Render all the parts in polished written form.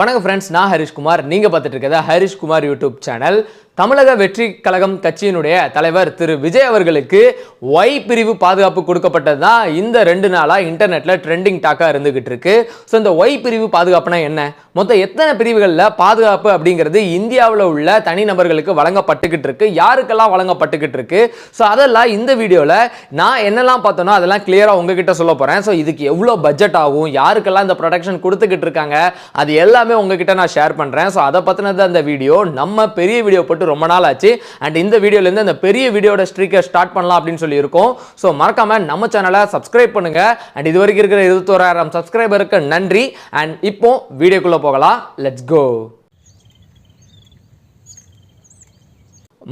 வணக்கம் ஃப்ரெண்ட்ஸ், நான் ஹரிஷ்குமார். நீங்கள் பார்த்துட்டு இருக்கிறது ஹரிஷ்குமார் யூடியூப் சேனல். தமிழக வெற்றி கழகம் கட்சியினுடைய தலைவர் திரு விஜய் அவர்களுக்கு ஒய் பிரிவு பாதுகாப்பு கொடுக்கப்பட்டது தான் இந்த 2 நாளாக இன்டர்நெட்டில் ட்ரெண்டிங் டாக்காக இருந்துகிட்டு இருக்கு. ஸோ இந்த ஒய் பிரிவு பாதுகாப்புனா என்ன, மொத்தம் எத்தனை பிரிவுகளில் பாதுகாப்பு அப்படிங்கிறது இந்தியாவில் உள்ள தனிநபர்களுக்கு வழங்கப்பட்டுக்கிட்டு இருக்கு, யாருக்கெல்லாம் வழங்கப்பட்டுக்கிட்டு இருக்கு, ஸோ அதெல்லாம் இந்த வீடியோவில் நான் என்னெல்லாம் பார்த்தோன்னா அதெல்லாம் கிளியராக உங்ககிட்ட சொல்ல போகிறேன். ஸோ இதுக்கு எவ்வளோ பட்ஜெட் ஆகும், யாருக்கெல்லாம் இந்த ப்ரொடெக்ஷன் கொடுத்துக்கிட்டு இருக்காங்க, அது எல்லாமே உங்ககிட்ட நான் ஷேர் பண்ணுறேன். ஸோ அதை பற்றினது அந்த வீடியோ. நம்ம பெரிய வீடியோ போட்டு ரொம்ப நாள் ஆச்சு. அண்ட் இந்த வீடியோலேருந்து அந்த பெரிய வீடியோட ஸ்ட்ரீக்கை ஸ்டார்ட் பண்ணலாம் அப்படின்னு சொல்லி இருக்கோம். ஸோ மறக்காம நம்ம சேனலை சப்ஸ்கிரைப் பண்ணுங்க. அண்ட் இது வரைக்கும் இருக்கிற 21,000 சப்ஸ்கிரைபருக்கு நன்றி. அண்ட் இப்போ வீடியோக்குள்ள போகலாம். Let's go.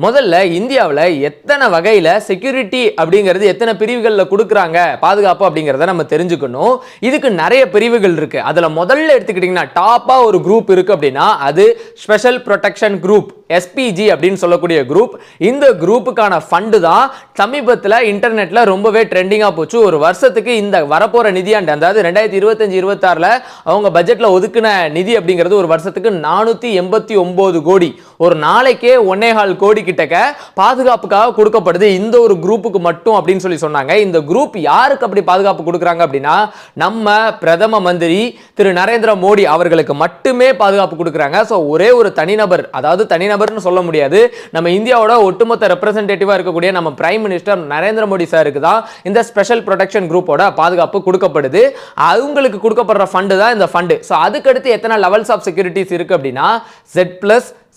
முதல்ல இந்தியாவில் எத்தனை வகையில் செக்யூரிட்டி அப்படிங்கிறது எத்தனை பிரிவுகளில் கொடுக்குறாங்க பாதுகாப்பு அப்படிங்கிறத நம்ம தெரிஞ்சுக்கணும். இதுக்கு நிறைய பிரிவுகள் இருக்கு. அதில் முதல்ல எடுத்துக்கிட்டிங்கன்னா டாப்பாக ஒரு குரூப் இருக்கு அப்படின்னா அது ஸ்பெஷல் ப்ரொடெக்ஷன் குரூப், எஸ்பிஜி அப்படின்னு சொல்லக்கூடிய குரூப். இந்த குரூப்புக்கான ஃபண்டு தான் சமீபத்தில் இன்டர்நெட்டில் ரொம்பவே ட்ரெண்டிங்காக போச்சு. ஒரு வருஷத்துக்கு இந்த வரப்போகிற நிதியாண்டு, அதாவது 2025-26 அவங்க பட்ஜெட்டில் ஒதுக்கின நிதி அப்படிங்கிறது ஒரு வருஷத்துக்கு 489 கோடி, ஒரு நாளைக்கே 1.25 கோடி கிட்டக்க பாதுகாப்புக்காக கொடுக்கப்படுது இந்த ஒரு குரூப்புக்கு மட்டும் அப்படின்னு சொல்லி சொன்னாங்க. இந்த குரூப் யாருக்கு அப்படி பாதுகாப்பு கொடுக்குறாங்க அப்படின்னா நம்ம பிரதம மந்திரி திரு நரேந்திர மோடி அவர்களுக்கு மட்டுமே பாதுகாப்பு கொடுக்குறாங்க. ஸோ ஒரே ஒரு தனிநபர், அதாவது தனிநபர்னு சொல்ல முடியாது, நம்ம இந்தியாவோட ஒட்டுமொத்த ரெப்ரசன்டேட்டிவா இருக்கக்கூடிய நம்ம பிரைம் மினிஸ்டர் நரேந்திர மோடி சாருக்கு தான் இந்த ஸ்பெஷல் ப்ரொடெக்ஷன் குரூப்போட பாதுகாப்பு கொடுக்கப்படுது. அவங்களுக்கு கொடுக்கப்படுற ஃபண்டு தான் இந்த ஃபண்டு. ஸோ அதுக்கடுத்து எத்தனை லெவல்ஸ் ஆஃப் செக்யூரிட்டிஸ் இருக்கு அப்படின்னா Z+,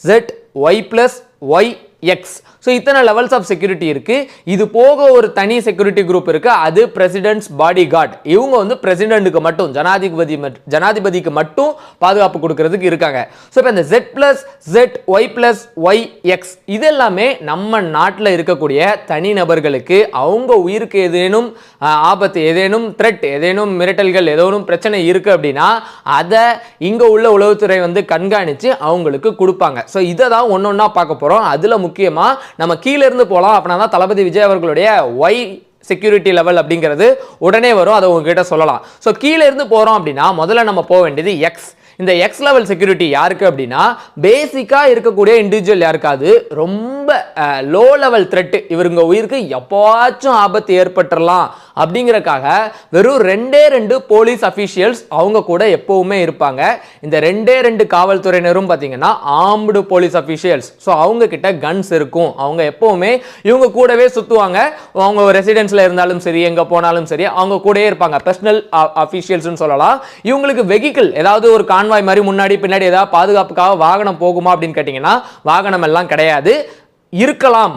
Z, Y+, YX. So இத்தனை லெவல்ஸ் ஆஃப் செக்யூரிட்டி இருக்கு. இது போக ஒரு தனி செக்யூரிட்டி குரூப் இருக்கு, அது பிரசிடென்ட்ஸ் பாடி கார்டு. இவங்க வந்து பிரசிடென்ட்டுக்கு மட்டும், ஜனாதிபதிக்கு மட்டும் பாதுகாப்பு கொடுக்கறதுக்கு இருக்காங்க. ஸோ இப்போ இந்த Z+, Z, Y+, YX இது எல்லாமே நம்ம நாட்டில் இருக்கக்கூடிய தனிநபர்களுக்கு அவங்க உயிருக்கு ஏதேனும் ஆபத்து, ஏதேனும் த்ரெட், ஏதேனும் மிரட்டல்கள், ஏதேனும் பிரச்சனை இருக்கு அப்படின்னா அதை இங்க உள்ள உளவுத்துறை வந்து கண்காணிச்சு அவங்களுக்கு கொடுப்பாங்க. ஸோ இதை தான் ஒன்னொன்னா பார்க்க போறோம். அதுல முக்கியமா நம்ம கீழ இருந்து போலாம். அப்படின்னா தளபதி விஜய் அவர்களுடைய ஒய் செக்யூரிட்டி லெவல் அப்படிங்கிறது உடனே வரும், அதை உங்ககிட்ட சொல்லலாம். ஸோ கீழே இருந்து போறோம் அப்படின்னா முதல்ல நம்ம போக வேண்டியது எக்ஸ். இந்த எக்ஸ் லெவல் செக்யூரிட்டி யாருக்கு அப்படின்னா பேசிக்கா இருக்கக்கூடிய இண்டிவிஜுவல் யாருக்காவது ரொம்ப லோ லெவல் த்ரெட், இவருங்க உயிருக்கு எப்போச்சும் ஆபத்து ஏற்பட்டுறலாம் அப்படிங்கறக்காக வெறும் 2 போலீஸ் அபிஷியல்ஸ் அவங்க கூட எப்பவுமே இருப்பாங்க. இந்த 2 காவல்துறையினரும் பாத்தீங்கன்னா ஆர்ம்டு போலீஸ் அபிஷியல்ஸ். ஸோ அவங்க கிட்ட கன்ஸ் இருக்கும். அவங்க எப்பவுமே இவங்க கூடவே சுத்துவாங்க. அவங்க ரெசிடென்ஸ்ல இருந்தாலும் சரி, எங்க போனாலும் சரி, அவங்க கூடவே இருப்பாங்க. பர்சனல் அபிஷியல்ஸ் சொல்லலாம். இவங்களுக்கு வெஹிக்கிள், ஏதாவது ஒரு கான்வாய் மாதிரி முன்னாடி பின்னாடி ஏதாவது பாதுகாப்புக்காக வாகனம் போகுமா அப்படின்னு கேட்டீங்கன்னா வாகனம் எல்லாம் கிடையாது. இருக்கலாம்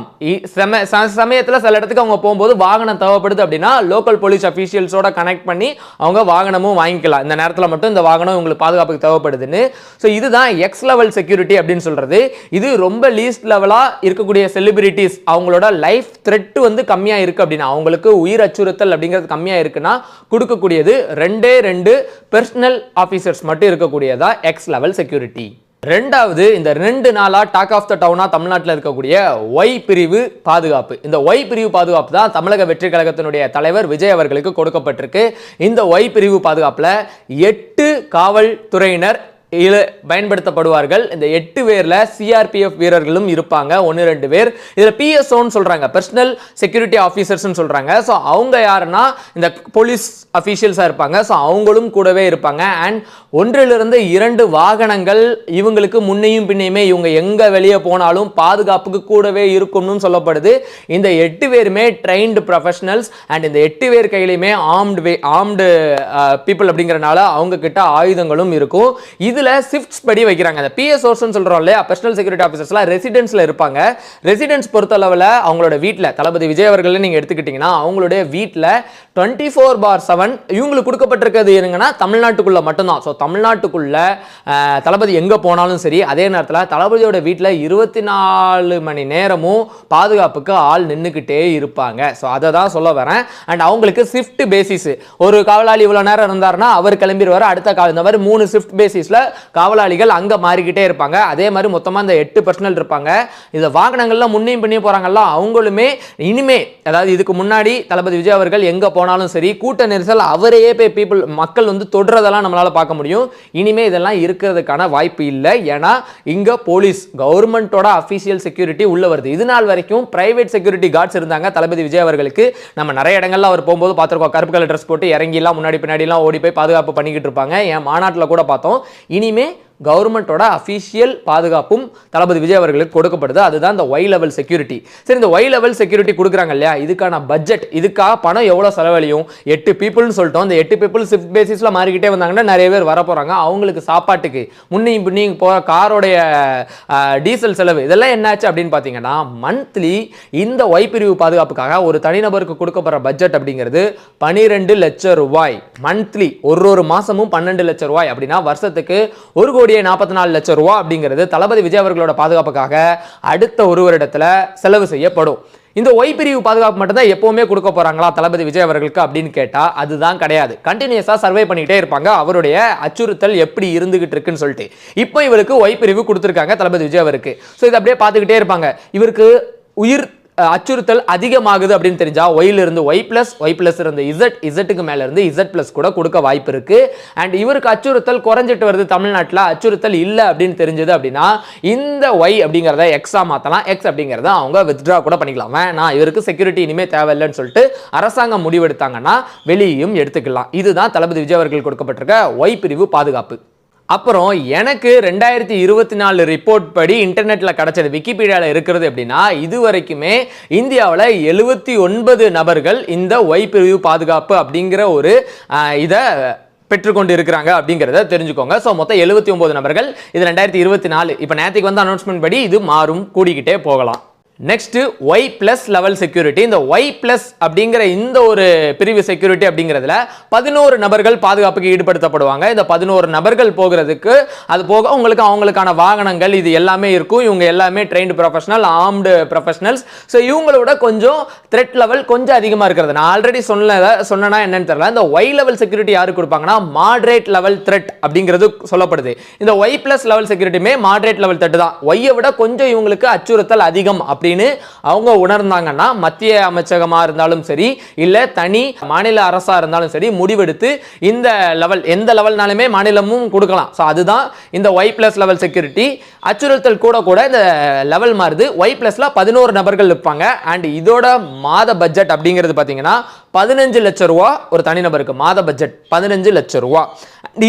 சமயத்தில் சில இடத்துக்கு அவங்க போகும்போது வாகனம் தேவைப்படுது அப்படின்னா லோக்கல் போலீஸ் அபிஷியல்ஸோட கனெக்ட் பண்ணி அவங்க வாகனமும் வாங்கிக்கலாம். இந்த நேரத்தில் மட்டும் இந்த வாகனம் உங்களுக்கு பாதுகாப்புக்கு தேவைப்படுதுன்னு. ஸோ இதுதான் எக்ஸ் லெவல் செக்யூரிட்டி அப்படின்னு சொல்றது. இது ரொம்ப லீஸ்ட் லெவலா இருக்கக்கூடிய செலிபிரிட்டிஸ், அவங்களோட லைஃப் த்ரெட் வந்து கம்மியா இருக்கு அப்படின்னா, அவங்களுக்கு உயிர் அச்சுறுத்தல் அப்படிங்கிறது கம்மியா இருக்குன்னா கொடுக்கக்கூடியது 2 பர்சனல் ஆபீசர்ஸ் மட்டும் இருக்கக்கூடியதா எக்ஸ் லெவல் செக்யூரிட்டி. ரெண்டாவது, இந்த 2 நாளா டாக் ஆஃப் த டவுனா தமிழ்நாட்டில் இருக்கக்கூடிய ஒய் பிரிவு பாதுகாப்பு. இந்த ஒய் பிரிவு பாதுகாப்பு தான் தமிழக வெற்றி கழகத்தினுடைய தலைவர் விஜய் அவர்களுக்கு கொடுக்கப்பட்டிருக்கு. இந்த ஒய் பிரிவு பாதுகாப்புல 8 காவல்துறையினர் பயன்படுத்தப்படுவார்கள். இந்த 8 பேர்ல சிஆர்பிஎஃப் வீரர்களும் இருப்பாங்க, 1-2 பேர். இதுல பிஎஸ்ஓன்னு சொல்றாங்க, பர்சனல் செக்யூரிட்டி ஆபீசர்ஸ் சொல்றாங்க. ஸோ அவங்க யாருன்னா இந்த போலீஸ் அபிஷியல்ஸா இருப்பாங்க. ஸோ அவங்களும் கூடவே இருப்பாங்க. அண்ட் 1-2 வாகனங்கள் இவங்களுக்கு முன்னையும் பின்னையுமே, இவங்க எங்க வெளியே போனாலும் பாதுகாப்புக்கு கூடவே இருக்கும்னு சொல்லப்படுது. இந்த 8 பேருமே ட்ரெயின்டு ப்ரொஃபஷனல்ஸ். அண்ட் இந்த 8 பேர் கையிலுமே ஆர்ம்டு பீப்புள் அப்படிங்கறனால அவங்க கிட்ட ஆயுதங்களும் இருக்கும். இதுல ஷிஃப்ட்ஸ் படி வைக்கிறாங்க. அந்த பிஎஸ்ஓஸ் சொல்றோம் இல்லையா, பர்சனல் செக்யூரிட்டி ஆபீசர்ஸ்லாம் ரெசிடென்ஸ்ல இருப்பாங்க. ரெசிடென்ஸ் பொறுத்த அளவுல அவங்களோட வீட்ல, தளபதி விஜய் அவர்கள் நீங்க எடுத்துக்கிட்டீங்கன்னா அவங்களுடைய வீட்ல 24/7 இவங்களுக்கு கொடுக்கப்பட்டிருக்கிறது என்னங்கன்னா தமிழ்நாட்டுக்குள்ள மட்டும்தான். ஸோ தமிழ்நாட்டுக்குள்ள தளபதி எங்க போனாலும் சரி, அதே நேரத்தில் தளபதியோட வீட்டில் 24 மணி நேரமும் பாதுகாப்புக்கு ஆள் நின்றுக்கிட்டே இருப்பாங்க. ஸோ அதை தான் சொல்ல வரேன். அண்ட் அவங்களுக்கு ஷிஃப்ட் பேசிஸ், ஒரு காவலாளி இவ்வளோ நேரம் இருந்தாருன்னா அவர் கிளம்பிடுவார், அடுத்த காவல், இந்த மாதிரி 3 ஷிஃப்ட் பேசிஸ்ல காவலாளிகள் அங்க மாறிக்கிட்டே இருப்பாங்க. அதே மாதிரி மொத்தமா இந்த 8 பர்சனல் இருப்பாங்க. இந்த வாகனங்கள்ல முன்னையும் பின்னையும் போறாங்கல்ல, அவங்களுமே இனிமே, அதாவது இதுக்கு முன்னாடி தளபதி விஜய் அவர்கள் எங்க போனாலும் சரி கூட்ட நெரிசல் அவரையே போய் மக்கள் வந்து தொடுறதெல்லாம் நம்மளால பார்க்க முடியும். இனிமே இதெல்லாம் இருக்கிறதுக்கான வாய்ப்பு இல்லை. ஏன்னா இங்க போலீஸ் கவர்மெண்டோட அபிஷியல் செக்யூரிட்டி உள்ள வருது. இது நாள் வரைக்கும் பிரைவேட் செக்யூரிட்டி கார்ட்ஸ் இருந்தாங்க தளபதி விஜய் அவர்களுக்கு. நம்ம நிறைய இடங்கள்ல அவர் போகும்போது பார்த்திருக்கோம், கருப்பு கலர் ட்ரெஸ் போட்டு இறங்கி எல்லாம் முன்னாடி பின்னாடி எல்லாம் ஓடி போய் பாதுகாப்பு பண்ணிக்கிட்டு இருப்பாங்க. என் மாநாட்டில் கூட பார்த்தோம். இனிமே கவர்மெண்டோட அபிஷியல் பாதுகாப்பும் தளபதி விஜய் அவர்களுக்கு கொடுக்கப்படுது. அதுதான் இந்த ஒய் லெவல் செக்யூரிட்டி. சரி, இந்த ஒய் லெவல் செக்யூரிட்டி கொடுக்குறாங்க இல்லையா, இதுக்கான பட்ஜெட், இதுக்காக பணம் எவ்வளவு செலவழியும்? 8 பீப்புள்னு சொல்லிட்டோம். இந்த 8 பீப்புள் ஷிஃப்ட் பேசிஸ்ல மாறிக்கிட்டே வந்தாங்கன்னா நிறைய பேர் வர போறாங்க. அவங்களுக்கு சாப்பாட்டுக்கு முன்னையும் பின்னையும் போற காரோடைய டீசல் செலவு இதெல்லாம் என்னாச்சு அப்படின்னு பாத்தீங்கன்னா, மந்த்லி இந்த ஒய் பிரிவு பாதுகாப்புக்காக ஒரு தனிநபருக்கு கொடுக்கப்படுற பட்ஜெட் அப்படிங்கிறது 12 லட்சம் ரூபாய். மந்த்லி ஒரு மாசமும் 12 லட்சம் ரூபாய் அப்படின்னா வருஷத்துக்கு 1,44 லட்சம் ரூபாய் அப்படிங்கிறது தளபதி விஜய் அவர்களோட பாதுகாப்புக்காக அடுத்த ஒரு வருடத்துல செலவு செய்யப்படும். இந்த ஒய் பிரிவு பாதுகாப்பு மட்டும் தான் எப்பவுமே கொடுக்க போறாங்களா தளபதி விஜய் அவர்களுக்கு அப்படின்னு கேட்டா அதுதான் கிடையாது. கண்டினியூஸா சர்வே பண்ணிட்டே இருப்பாங்க அவருடைய அச்சுறுத்தல் எப்படி இருந்துகிட்டு இருக்குன்னு சொல்லிட்டு. இப்போ இவருக்கு ஒய் பிரிவு கொடுத்திருக்காங்க தளபதி விஜய் அவருக்கு. சோ இதை அப்படியே பார்த்துக்கிட்டே இருப்பாங்க. இவருக்கு உயிர் அச்சுறுத்தல் அதிகமாகுது அப்படின்னு தெரிஞ்சா ஒயில இருந்து ஒய் பிளஸ் இருந்து இசட்டுக்கு மேல இருந்து இசட் பிளஸ் கூட கொடுக்க வாய்ப்பு இருக்கு. அண்ட் இவருக்கு அச்சுறுத்தல் குறைஞ்சிட்டு வருது, தமிழ்நாட்டில் அச்சுறுத்தல் இல்லை அப்படின்னு தெரிஞ்சது அப்படின்னா இந்த ஒய் அப்படிங்கிறத எக்ஸா மாத்தலாம். எக்ஸ் அப்படிங்கிறத அவங்க வித்ட்ரா கூட பண்ணிக்கலாம். வேணாம் இவருக்கு செக்யூரிட்டி இனிமே தேவையில்லைன்னு சொல்லிட்டு அரசாங்கம் முடிவெடுத்தாங்கன்னா வெளியும் எடுத்துக்கலாம். இதுதான் தளபதி விஜய் அவர்கள் கொடுக்கப்பட்டிருக்க ஒய் பிரிவு பாதுகாப்பு. அப்புறம் எனக்கு 2024 ரிப்போர்ட் படி இன்டர்நெட்ல கிடைச்சது, விக்கிபீடியால இருக்கிறது அப்படின்னா, இது வரைக்குமே இந்தியாவில் 79 நபர்கள் இந்த ஒய் பிரிவு பாதுகாப்பு அப்படிங்கிற ஒரு இதை பெற்றுக்கொண்டு இருக்கிறாங்க அப்படிங்கிறத தெரிஞ்சுக்கோங்க. ஸோ மொத்தம் 79 நபர்கள். இது 2024. இப்போ நேற்றுக்கு வந்து அனௌன்ஸ்மெண்ட் படி இது மாறும், கூடிக்கிட்டே போகலாம். Next Y plus level security. இந்த ஒய் பிளஸ் அப்படிங்கிற இந்த ஒரு பிரிவு செக்யூரிட்டி அப்படிங்கிறதுல 11 நபர்கள் பாதுகாப்புக்கு ஈடுபடுத்தப்படுவாங்க. இந்த 11 நபர்கள் போகிறதுக்கு அது போக உங்களுக்கு அவங்களுக்கான வாகனங்கள் இது எல்லாமே இருக்கும். இவங்க எல்லாமே trained professional, armed professionals. So இவங்களோட கொஞ்சம் த்ரெட் லெவல் கொஞ்சம் அதிகமாக இருக்கிறது. நான் ஆல்ரெடி சொன்னா என்னன்னு தெரியல. இந்த ஒய் லெவல் செக்யூரிட்டி யாருக்கு கொடுப்பாங்கன்னா மாடரேட் லெவல் த்ரெட் அப்படிங்கிறது சொல்லப்படுது. இந்த ஒய் பிளஸ் லெவல் செக்யூரிட்டியுமே மாடரேட் லெவல் த்ரெட் தான். ஒய்யை விட கொஞ்சம் இவங்களுக்கு அச்சுறுத்தல் அதிகம் அப்படின்னு அவங்க உணர்ந்தாங்கன்னா மத்திய அமைச்சகமா இருந்தாலும் சரி இல்ல தனி மாநில அரசா இருந்தாலும் சரி முடிவெடுத்து இந்த லெவல் எந்த லெவல்னாலுமே மாநிலமும் கொடுக்கலாம். ஸோ அதுதான் இந்த ஒய் பிளஸ் லெவல் செக்யூரிட்டி. அச்சுறுத்தல் கூட இந்த லெவல் மாறுது. ஒய் பிளஸ்ல 11 நபர்கள் இருப்பாங்க. அண்ட் இதோட மாத பட்ஜெட் அப்படிங்கிறது பாத்தீங்கன்னா 15 லட்சம் ரூபா ஒரு தனிநபருக்கு மாத பட்ஜெட் 15 லட்சம் ரூபா.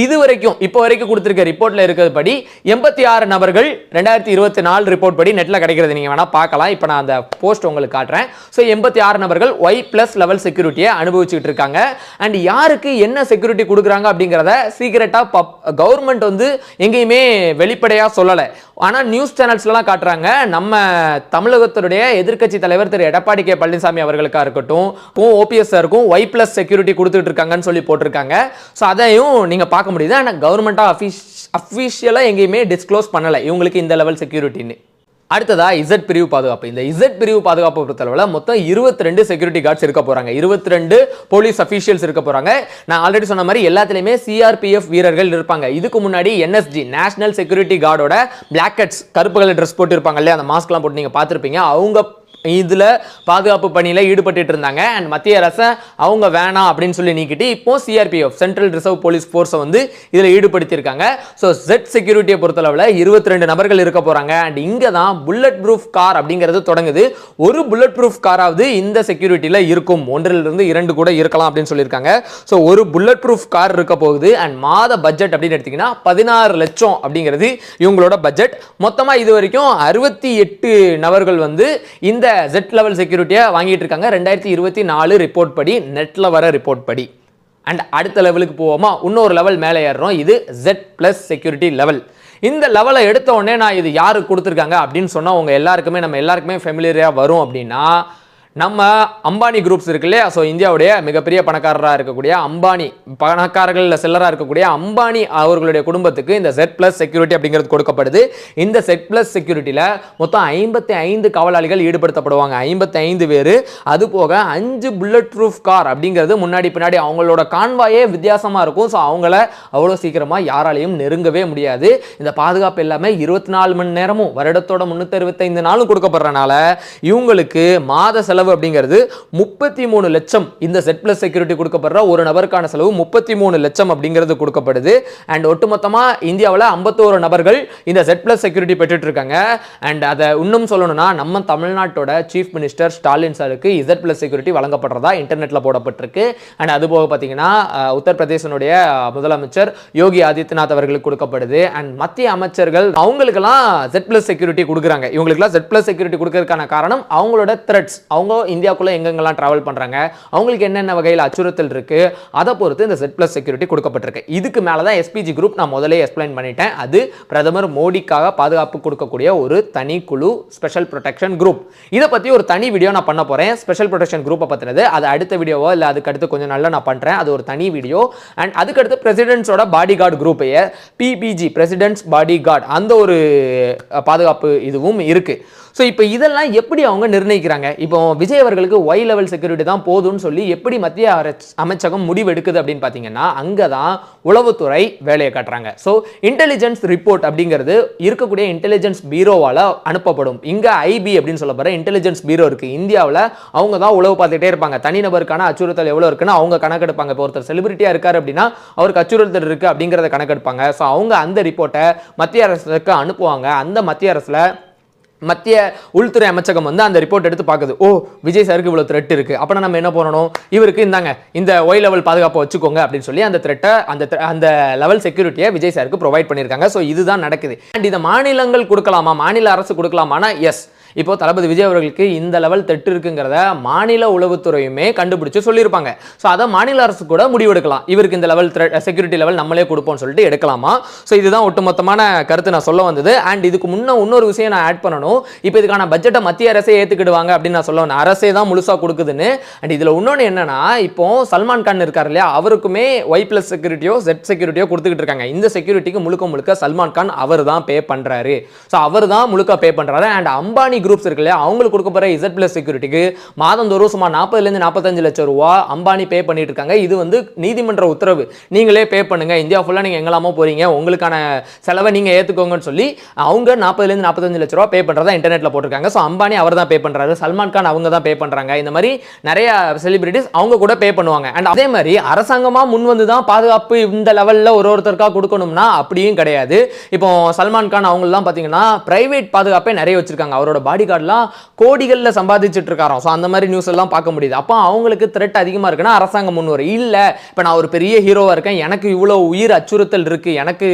இது வரைக்கும் இப்போ வரைக்கும் கொடுத்திருக்க ரிப்போர்ட்ல இருக்கிறது படி 86 நபர்கள் 2024 ரிப்போர்ட் படி நெட்ல கிடைக்கிறது, நீங்க வேணா பார்க்கலாம். இப்போ நான் அந்த போஸ்ட் உங்களுக்கு காட்டுறேன். ஸோ 86 நபர்கள் ஒய் பிளஸ் லெவல் செக்யூரிட்டியை அனுபவிச்சுட்டு இருக்காங்க. அண்ட் யாருக்கு என்ன செக்யூரிட்டி கொடுக்குறாங்க அப்படிங்கிறத சீக்கிரட்டா கவர்மெண்ட் வந்து எங்கேயுமே வெளிப்படையா சொல்லலை. ஆனா நியூஸ் சேனல்ஸ்லாம் காட்டுறாங்க. நம்ம தமிழகத்துடைய எதிர்க்கட்சி தலைவர் திரு எடப்பாடி கே பழனிசாமி அவர்களுக்கா இருக்கட்டும், ஓபிஎஸ் இருக்கும் ஒய் பிளஸ் செக்யூரிட்டி கொடுத்துட்டு இருக்காங்கன்னு சொல்லி போட்டிருக்காங்க. ஸோ அதையும் நீங்க பார்க்க முடியுது. ஆனால் கவர்மெண்டா அஃபிஷியலா எங்கேயுமே டிஸ்க்ளோஸ் பண்ணலை இவங்களுக்கு இந்த லெவல் செக்யூரிட்டின்னு. அடுத்ததா இசட் பிரிவு பாதுகாப்பு. இந்த இசட் பிரிவு பாதுகாப்பு பொறுத்தளவில் மொத்தம் 22 செக்யூரிட்டி கார்ட்ஸ் இருக்க போறாங்க. 22 போலீஸ் அபிஷியல்ஸ் இருக்க போறாங்க. நான் ஆல்ரெடி சொன்ன மாதிரி எல்லாத்துலயுமே சிஆர்பிஎஃப் வீரர்கள் இருப்பாங்க. இதுக்கு முன்னாடி என்எஸ்ஜி நேஷனல் செக்யூரிட்டி கார்டோட பிளாக் ஹட்ஸ் கருப்பு கலர் ட்ரெஸ் போட்டு இருப்பாங்க இல்லையா, அந்த மாஸ்க்லாம் போட்டு நீங்க பார்த்துருப்பீங்க. அவங்க இதுல பாதுகாப்பு பணியில ஈடுபட்டு இருந்தாங்க. அண்ட் மத்திய அரசு அவங்க வேணாம் அப்படின்னு சொல்லி நீக்கிட்டு இப்போ சிஆர்பிஎஃப் சென்ட்ரல் ரிசர்வ் போலீஸ் போர்ஸை வந்து இதுல ஈடுபடுத்தி இருக்காங்க. ஸோ ஜெட் செக்யூரிட்டியை பொறுத்தளவில் 22 நபர்கள் இருக்க போறாங்க. அண்ட் இங்க தான் புல்லட் ப்ரூஃப் கார் அப்படிங்கிறது தொடங்குது. ஒரு புல்லட் ப்ரூஃப் காராவது இந்த செக்யூரிட்டியில இருக்கும், 1 to 2 கூட இருக்கலாம் அப்படின்னு சொல்லியிருக்காங்க. ஸோ ஒரு புல்லட் ப்ரூஃப் கார் இருக்க போகுது. அண்ட் மாத பட்ஜெட் அப்படின்னு எடுத்தீங்கன்னா 16 லட்சம் அப்படிங்கிறது இவங்களோட பட்ஜெட். மொத்தமா இது வரைக்கும் 68 நபர்கள் வந்து இந்த Z லெவல் செக்யூரிட்டியை வாங்கிட்டு இருக்காங்க 2024 ரிப்போர்ட் படி, நெட்ல வர ரிப்போர்ட் படி. அண்ட் அடுத்த லெவலுக்கு போவோமா, இன்னொரு லெவல் மேலே ஏறுறோம். இது Z+ செக்யூரிட்டி லெவல். இந்த லெவலை எடுத்த உடனே நான் இது யாருக்கு கொடுத்துருக்காங்க அப்படின்னு சொன்னா உங்க எல்லாருக்குமே நம்ம எல்லாருக்குமே ஃபெமிலியரா வரும். அப்படின்னா நம்ம அம்பானி குரூப்ஸ் இருக்கு இல்லையா, ஸோ இந்தியாவுடைய மிகப்பெரிய பணக்காரராக இருக்கக்கூடிய அம்பானி பணக்காரர்கள் செல்லராக இருக்கக்கூடிய அம்பானி அவர்களுடைய குடும்பத்துக்கு இந்த Z+ செக்யூரிட்டி அப்படிங்கிறது கொடுக்கப்படுது. இந்த Z+ செக்யூரிட்டியில் மொத்தம் 55 காவலாளிகள் ஈடுபடுத்தப்படுவாங்க, 55 பேர். அது போக 5 புல்லட் ப்ரூஃப் கார் அப்படிங்கிறது முன்னாடி பின்னாடி அவங்களோட கான்வாயே வித்தியாசமாக இருக்கும். ஸோ அவங்கள அவ்வளோ சீக்கிரமாக யாராலையும் நெருங்கவே முடியாது. இந்த பாதுகாப்பு எல்லாமே 24 மணி நேரமும் வருடத்தோட 365 நாளும் கொடுக்கப்படுறனால இவங்களுக்கு மாத செலவு அப்படிங்கிறது 33 லட்சம். இந்த Z+ செக்யூரிட்டி கொடுக்கப்படுற ஒரு நபருக்கான செலவு 33 லட்சம் அப்படிங்கிறது கொடுக்கப்படுது. அண்ட் ஒட்டுமொத்தமா இந்தியாவில் 51 நபர்கள் இந்த Z+ செக்யூரிட்டி பெற்றுட்டு இருக்காங்க. அண்ட் அதை இன்னும் சொல்லணும்னா நம்ம தமிழ்நாட்டோட சீஃப் மினிஸ்டர் ஸ்டாலின் சாருக்கு Z+ செக்யூரிட்டி வழங்கப்படுறதா இன்டர்நெட்ல போடப்பட்டிருக்கு. அண்ட் அது போக பார்த்தீங்கன்னா உத்தரப்பிரதேசனுடைய முதலமைச்சர் யோகி ஆதித்யநாத் அவர்களுக்கு கொடுக்கப்படுது. அண்ட் மத்திய அமைச்சர்கள் அவங்களுக்கெல்லாம் Z+ செக்யூரிட்டி கொடுக்குறாங்க. இவங்களுக்குலாம் Z+ செக்யூரிட்டி கொடுக்கறதுக்கான காரணம் அவங்களோட த்ரெட்ஸ், அவங்க இந்தியாவுக்குள்ள எங்கெங்கெல்லாம் டிராவல் பண்றாங்க, அவங்களுக்கு என்னென்ன வகையில் அச்சுறுத்தல் இருக்கு, அதை பொறுத்து இந்த Z+ செக்யூரிட்டி கொடுக்கப்பட்டிருக்கு. இதுக்கு மேல தான் SPG குரூப் நான் முதலே எக்ஸ்பிளைன் பண்ணிட்டேன். அது பிரதமர் மோடிக்காக பாதுகாப்பு கொடுக்கக்கூடிய ஒரு தனி குழு, ஸ்பெஷல் ப்ரொடெக்ஷன் குரூப். இதை பத்தி ஒரு தனி வீடியோ நான் பண்ண போறேன். ஸ்பெஷல் ப்ரொடெக்ஷன் குரூப்பை பத்தினது அது அடுத்த வீடியோவோ இல்லை அதுக்கு அடுத்து கொஞ்சம் நல்லா நான் பண்றேன். அது ஒரு தனி வீடியோ. அண்ட் அதுக்கு அடுத்து பிரசிடென்ட்ஸோட bodyguard group PPG, president's bodyguard, அந்த ஒரு பாதுகாப்பு இதுவும் இருக்கு. ஸோ இப்போ இதெல்லாம் எப்படி அவங்க நிர்ணயிக்கிறாங்க? இப்போ விஜய் அவர்களுக்கு Y லெவல் செக்யூரிட்டி தான் போதும்னு சொல்லி எப்படி மத்திய அமைச்சகம் முடிவு எடுக்குது அப்படின்னு பார்த்தீங்கன்னா, அங்கே தான் உளவுத்துறை வேலையை காட்டுறாங்க. ஸோ இன்டெலிஜென்ஸ் ரிப்போர்ட் அப்படிங்கிறது இருக்கக்கூடிய இன்டெலிஜென்ஸ் பீரோவால் அனுப்பப்படும். இங்கே IB அப்படின்னு சொல்லப்படுற இன்டெலிஜென்ஸ் பீரோ இருக்கு இந்தியாவில். அவங்க தான் உளவு பார்த்துட்டே இருப்பாங்க. தனிநபருக்கான அச்சுறுத்தல் எவ்வளோ இருக்குன்னு அவங்க கணக்கெடுப்பாங்க. இப்போ ஒருத்தர் செலிபிரிட்டியாக இருக்காரு அப்படின்னா அவருக்கு அச்சுறுத்தல் இருக்குது அப்படிங்கிறத கணக்கெடுப்பாங்க. ஸோ அவங்க அந்த ரிப்போர்ட்டை மத்திய அரசுக்கு அனுப்புவாங்க. அந்த மத்திய அரசில் மத்திய உள்துறை அமைச்சகம் வந்து அந்த ரிப்போர்ட் எடுத்து பார்க்குது. ஓ, விஜய் சாருக்கு இவ்வளோ த்ரெட் இருக்கு, அப்போ நம்ம என்ன பண்ணணும், இவருக்கு இந்தாங்க இந்த Y லெவல் பாதுகாப்பை வச்சுக்கோங்க அப்படின்னு சொல்லி அந்த த்ரெட்டை அந்த லெவல் செக்யூரிட்டியை விஜய் சாருக்கு ப்ரொவைட் பண்ணியிருக்காங்க. ஸோ இதுதான் நடக்குது. அண்ட் இதை மாநிலங்கள் கொடுக்கலாமா, மாநில அரசு கொடுக்கலாமானா எஸ். இப்போ தளபதி விஜய் அவர்களுக்கு இந்த லெவல் தெட்டு இருக்குங்கிறத மாநில உளவுத்துறையுமே கண்டுபிடிச்சு சொல்லியிருப்பாங்க. ஸோ அதை மாநில அரசு கூட முடிவெடுக்கலாம், இவருக்கு இந்த லெவல் செக்யூரிட்டி லெவல் நம்மளே கொடுப்போம்னு சொல்லிட்டு எடுக்கலாமா. ஸோ இதுதான் ஒட்டுமொத்தமான கருத்து நான் சொல்ல வந்தது. அண்ட் இதுக்கு முன்ன இன்னொரு விஷயம் நான் ஆட் பண்ணணும். இப்போ இதுக்கான பட்ஜெட்டை மத்திய அரசே ஏற்றுக்கிடுவாங்க அப்படின்னு நான் சொல்ல வந்தேன். அரசே தான் முழுசாக கொடுக்குதுன்னு. அண்ட் இதில் இன்னொன்று என்னன்னா, இப்போ சல்மான் கான் இருக்கார் இல்லையா, அவருக்குமே Y+ செக்யூரிட்டியோ Z செக்யூரிட்டியோ கொடுத்துக்கிட்டு இருக்காங்க. இந்த செக்யூரிட்டிக்கு முழுக்க சல்மான் கான் அவர் தான் பே பண்ணுறாரு. ஸோ அவர் தான் முழுக்க பே பண்ணுறாரு. அண்ட் அம்பானி குரூப்ஸ் இருக்குல்ல, அவங்களுக்கு கொடுக்கப்படுற Z+ செக்யூரிட்டிக்கு மாதந்தோறும் சுமார் 40 - 45 லட்சம் ரூபாய் அம்பானி பே பண்ணிட்டு இருக்காங்க. இது வந்து நீதிமன்ற உத்தரவு, நீங்களே பே பண்ணுங்க, இந்தியா ஃபுல்லா நீங்க எங்கலாமோ போறீங்க, உங்களுக்கான செலவை நீங்க ஏத்துக்கோங்கன்னு சொல்லி அவங்க 40 - 45 லட்சம் ரூபாய் பே பண்றதா இன்டர்நெட்ல போட்டிருக்காங்க. ஸோ அம்பானி அவர் தான் பே பண்றாரு, சல்மான் கான் அவங்க தான் பே பண்றாங்க. இந்த மாதிரி நிறைய செலிபிரிட்டிஸ் அவங்க கூட பே பண்ணுவாங்க. அண்ட் அதே மாதிரி அரசாங்கமா முன் வந்து தான் பாதுகாப்பு இந்த லெவல்ல ஒருத்தருக்கா கொடுக்கணும்னா அப்படியும் கிடையாது. இப்போ சல்மான் கான் அவங்க எல்லாம் பாத்தீங்கன்னா பிரைவேட் பாதுகாப்பே நிறைய வச்சிருக்காங்க. அவரோட பாடி கார்டு கோடிகள்ல சம்பாதிச்சுட்டு இருக்காராம். ஸோ அந்த மாதிரி நியூஸ் எல்லாம் பார்க்க முடியுது. அப்போ அவங்களுக்கு த்ரெட் அதிகமாக இருக்குன்னா அரசாங்கம் முன் வரும். இல்லை, இப்போ நான் ஒரு பெரிய ஹீரோவாக இருக்கேன், எனக்கு இவ்வளோ உயிர் அச்சுறுத்தல் இருக்கு, எனக்கு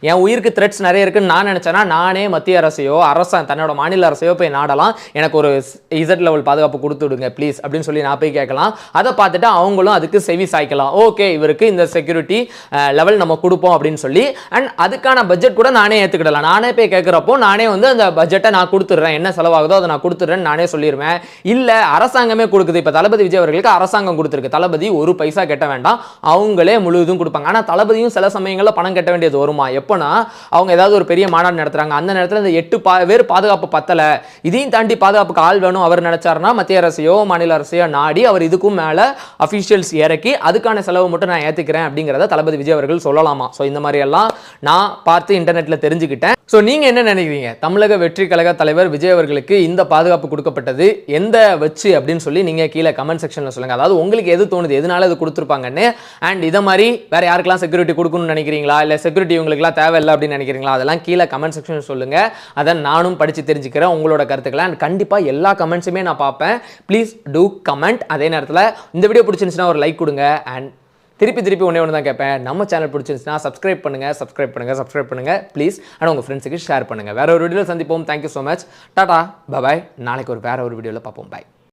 என் உயிருக்கு த்ரெட்ஸ் நிறைய இருக்குன்னு நான் நினைச்சேன்னா நானே மத்திய அரசையோ தன்னோட மாநில அரசையோ போய் நாடலாம், எனக்கு ஒரு Z லெவல் பாதுகாப்பு கொடுத்து விடுங்க ப்ளீஸ் அப்படின்னு சொல்லி நான் போய் கேட்கலாம். அதை பார்த்துட்டு அவங்களும் அதுக்கு செவி சாய்க்கலாம். ஓகே, இவருக்கு இந்த செக்யூரிட்டி லெவல் நம்ம கொடுப்போம் அப்படின்னு சொல்லி. அண்ட் அதுக்கான பட்ஜெட் கூட நானே ஏற்றுக்கிடலாம். நானே போய் கேட்குறப்போ நானே வந்து அந்த பட்ஜெட்டை நான் கொடுத்துட்றேன், என்ன செலவாகுதோ அதை நான் கொடுத்துறேன்னு நானே சொல்லிடுவேன். இல்ல அரசாங்கமே கொடுக்குது. இப்ப தளபதி விஜய் அவர்களுக்கு அரசாங்கம் கொடுத்திருக்கு. தளபதி ஒரு பைசா கட்ட வேண்டாம், அவங்களே முழுவதும் கொடுப்பாங்க. ஆனா தளபதியும் சில சமயங்கள்ல பணம் கட்ட வேண்டியது வருமா? எப்பனா அவங்க ஏதாவது ஒரு பெரிய மாநாடு நடத்துறாங்க, அந்த நேரத்தில் இந்த 8 பேர் பாதுகாப்பு பத்தல, இதையும் தாண்டி பாதுகாப்புக்கு ஆள் வேணும் அவர் நினைச்சாருன்னா மத்திய அரசையோ மாநில அரசையோ நாடி அவர் இதுக்கும் மேல அபிஷியல்ஸ் இறக்கி அதுக்கான செலவு மட்டும் நான் ஏத்துக்கிறேன் அப்படிங்கறத தளபதி விஜய் அவர்கள் சொல்லலாமா. ஸோ இந்த மாதிரி எல்லாம் நான் பார்த்து இன்டர்நெட்ல தெரிஞ்சுக்கிட்டேன். ஸோ நீங்க என்ன நினைக்கிறீங்க? தமிழக வெற்றி கழக தலைவர் விஜய் அவர்களுக்கு இந்த பாதுகாப்பு கொடுக்கப்பட்டது எந்த வச்சு அப்படின்னு சொல்லி நீங்க கீழே கமெண்ட் செக்ஷன்ல சொல்லுங்க. அதாவது உங்களுக்கு எது தோணுது, எதனால இது கொடுத்துருப்பாங்கன்னு. அண்ட் இதை மாதிரி வேற யாருக்கெல்லாம் செக்யூரிட்டி கொடுக்கணும்னு நினைக்கிறீங்களா, இல்ல செக்யூரிட்டி உங்களுக்குலாம் தேவையில்லை அப்படின்னு நினைக்கிறீங்களா, அதெல்லாம் கீழே கமெண்ட் செக்ஷன் சொல்லுங்க. அதை நானும் படிச்சு தெரிஞ்சுக்கிறேன் உங்களோட கருத்துக்களை. அண்ட் கண்டிப்பா எல்லா கமெண்ட்ஸுமே நான் பார்ப்பேன். Please do comment. அதே நேரத்தில் இந்த வீடியோ பிடிச்சிருந்துச்சுன்னா ஒரு லைக் கொடுங்க. அண்ட் திருப்பி ஒன்று தான் கேட்பேன், நம்ம சேனல் பிடிச்சிருந்துச்சுன்னா சப்ஸ்கிரைப் பண்ணுங்க ப்ளீஸ். அண்ட் உங்கள் ஃப்ரெண்ட்ஸுக்கு ஷேர் பண்ணுங்க. வேற ஒரு வீடியோவில் சந்திப்போம். Thank you so much. Tata bye. நாளைக்கு வேற ஒரு வீடியோவில் பார்ப்போம். பாய்.